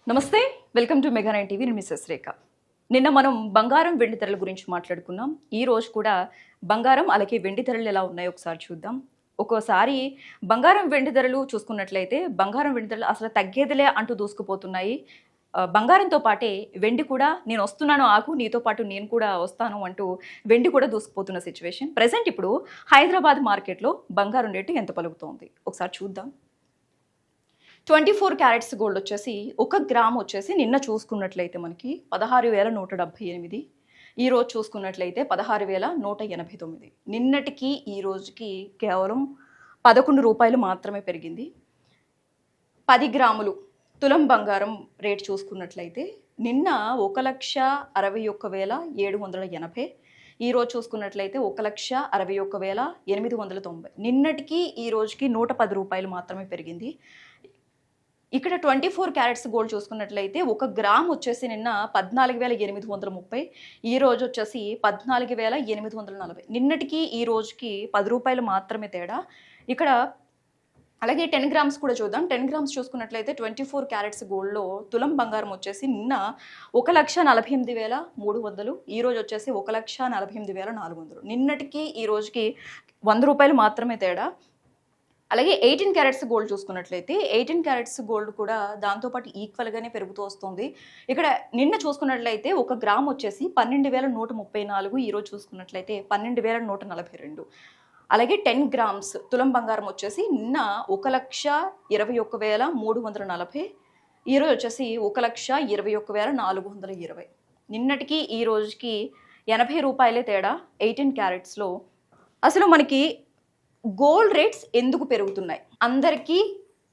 నమస్తే, welcome to mega nine TV. నేను missus రేఖ. నిన్న మనం బంగారం వెండి ధరల గురించి మాట్లాడుకున్నాం. ఈ రోజు కూడా బంగారం అలాగే వెండి ధరలు ఎలా ఉన్నాయో ఒకసారి చూద్దాం. ఒక్కోసారి బంగారం వెండి ధరలు చూసుకున్నట్లయితే బంగారం వెండి ధరలు అసలు తగ్గేదిలే అంటూ దూసుకుపోతున్నాయి. బంగారంతో పాటే వెండి కూడా నేను వస్తున్నాను ఆగు నీతో పాటు నేను కూడా వస్తాను అంటూ వెండి కూడా దూసుకుపోతున్న సిచ్యువేషన్. ప్రెసెంట్ ఇప్పుడు హైదరాబాద్ మార్కెట్లో బంగారం రేటు ఎంత పలుకుతోంది ఒకసారి చూద్దాం. 24 క్యారెట్స్ గోల్డ్ వచ్చేసి 1 గ్రామ్ వచ్చేసి నిన్న చూసుకున్నట్లయితే మనకి 16,178. ఈ రోజు చూసుకున్నట్లయితే 16,189. నిన్నటికి ఈ రోజుకి కేవలం 11 రూపాయలు మాత్రమే పెరిగింది. 10 గ్రాములు తులం బంగారం రేట్ చూసుకున్నట్లయితే నిన్న 1,61,780. ఈ రోజు చూసుకున్నట్లయితే 1,61,890. నిన్నటికి ఈ రోజుకి 110 రూపాయలు మాత్రమే పెరిగింది. ఇక్కడ 24 క్యారెట్స్ గోల్డ్ చూసుకున్నట్లయితే 1 గ్రామ్ వచ్చేసి నిన్న 14,830. ఈ రోజు వచ్చేసి 14,840. నిన్నటికి ఈ రోజుకి 10 రూపాయలు మాత్రమే తేడా. ఇక్కడ అలాగే 10 గ్రామ్స్ కూడా చూద్దాం. 10 గ్రామ్స్ చూసుకున్నట్లయితే 24 క్యారెట్స్ గోల్డ్లో తులం బంగారం వచ్చేసి నిన్న 1,48,300. ఈ రోజు వచ్చేసి 1,48,400. నిన్నటికి ఈ రోజుకి 100 రూపాయలు మాత్రమే తేడా. అలాగే 18 క్యారెట్స్ గోల్డ్ చూసుకున్నట్లయితే 18 క్యారెట్స్ గోల్డ్ కూడా దాంతోపాటు ఈక్వల్గానే పెరుగుతూ వస్తుంది. ఇక్కడ నిన్న చూసుకున్నట్లయితే 1 గ్రామ్ వచ్చేసి 12,134. ఈరోజు చూసుకున్నట్లయితే 12,142. అలాగే 10 గ్రామ్స్ తులం బంగారం వచ్చేసి నిన్న 1,21,340. ఈరోజు వచ్చేసి 1,21,420. నిన్నటికి ఈ రోజుకి 80 రూపాయలే తేడా 18 క్యారెట్స్లో. అసలు మనకి గోల్డ్ రేట్స్ ఎందుకు పెరుగుతున్నాయి అందరికీ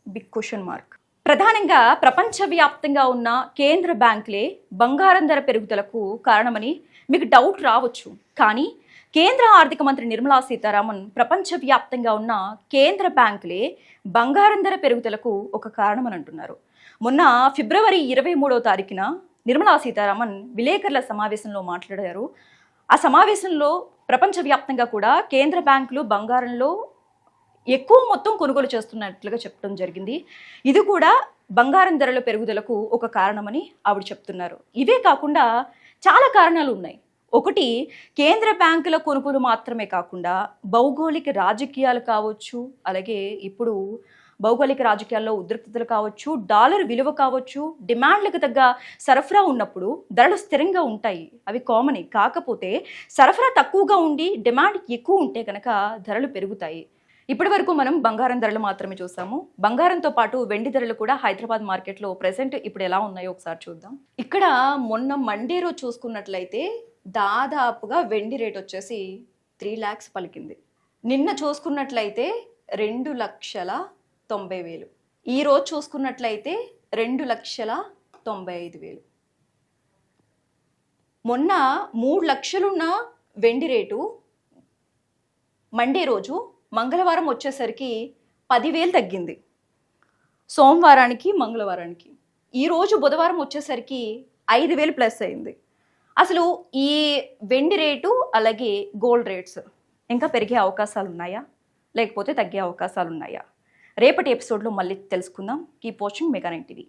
బిగ్ క్వశ్చన్ మార్క్. ప్రధానంగా ప్రపంచవ్యాప్తంగా ఉన్న కేంద్ర బ్యాంకులే బంగారం ధర పెరుగుదలకు కారణమని మీకు డౌట్ రావచ్చు. కానీ కేంద్ర ఆర్థిక మంత్రి నిర్మలా సీతారామన్ ప్రపంచవ్యాప్తంగా ఉన్న కేంద్ర బ్యాంకులే బంగారం ధర పెరుగుదలకు ఒక కారణమని అంటున్నారు. మొన్న ఫిబ్రవరి 23వ తారీఖున నిర్మలా సీతారామన్ విలేకరుల సమావేశంలో మాట్లాడారు. ఆ సమావేశంలో ప్రపంచవ్యాప్తంగా కూడా కేంద్ర బ్యాంకులు బంగారంలో ఎక్కువ మొత్తం కొనుగోలు చేస్తున్నట్లుగా చెప్పడం జరిగింది. ఇది కూడా బంగారం ధరల పెరుగుదలకు ఒక కారణమని ఆవిడ చెప్తున్నారు. ఇవే కాకుండా చాలా కారణాలు ఉన్నాయి. ఒకటి, కేంద్ర బ్యాంకుల కొనుగోలు మాత్రమే కాకుండా భౌగోళిక రాజకీయాలు కావచ్చు, అలాగే ఇప్పుడు భౌగోళిక రాజకీయాల్లో ఉద్రిక్తతలు కావచ్చు, డాలర్ విలువ కావచ్చు, డిమాండ్లకు తగ్గ సరఫరా ఉన్నప్పుడు ధరలు స్థిరంగా ఉంటాయి. అవి కామనే. కాకపోతే సరఫరా తక్కువగా ఉండి డిమాండ్ ఎక్కువ ఉంటే కనుక ధరలు పెరుగుతాయి. ఇప్పటి వరకు మనం బంగారం ధరలు మాత్రమే చూసాము. బంగారంతో పాటు వెండి ధరలు కూడా హైదరాబాద్ మార్కెట్లో ప్రెసెంట్ ఇప్పుడు ఎలా ఉన్నాయో ఒకసారి చూద్దాం. ఇక్కడ మొన్న మండే రోజు చూసుకున్నట్లయితే దాదాపుగా వెండి రేట్ వచ్చేసి 3 lakhs పలికింది. నిన్న చూసుకున్నట్లయితే 2,90,000. ఈ రోజు చూసుకున్నట్లయితే 2,95,000. మొన్న 3 లక్షలున్న వెండి రేటు మండే రోజు మంగళవారం వచ్చేసరికి 10,000 తగ్గింది. సోమవారానికి మంగళవారానికి. ఈరోజు బుధవారం వచ్చేసరికి 5,000 ప్లస్ అయింది. అసలు ఈ వెండి రేటు అలాగే గోల్డ్ రేట్స్ ఇంకా పెరిగే అవకాశాలు ఉన్నాయా, లేకపోతే తగ్గే అవకాశాలు ఉన్నాయా? రేపటి ఎపిసోడ్లో మళ్ళీ తెలుసుకుందాం. Keep watching mega nine TV.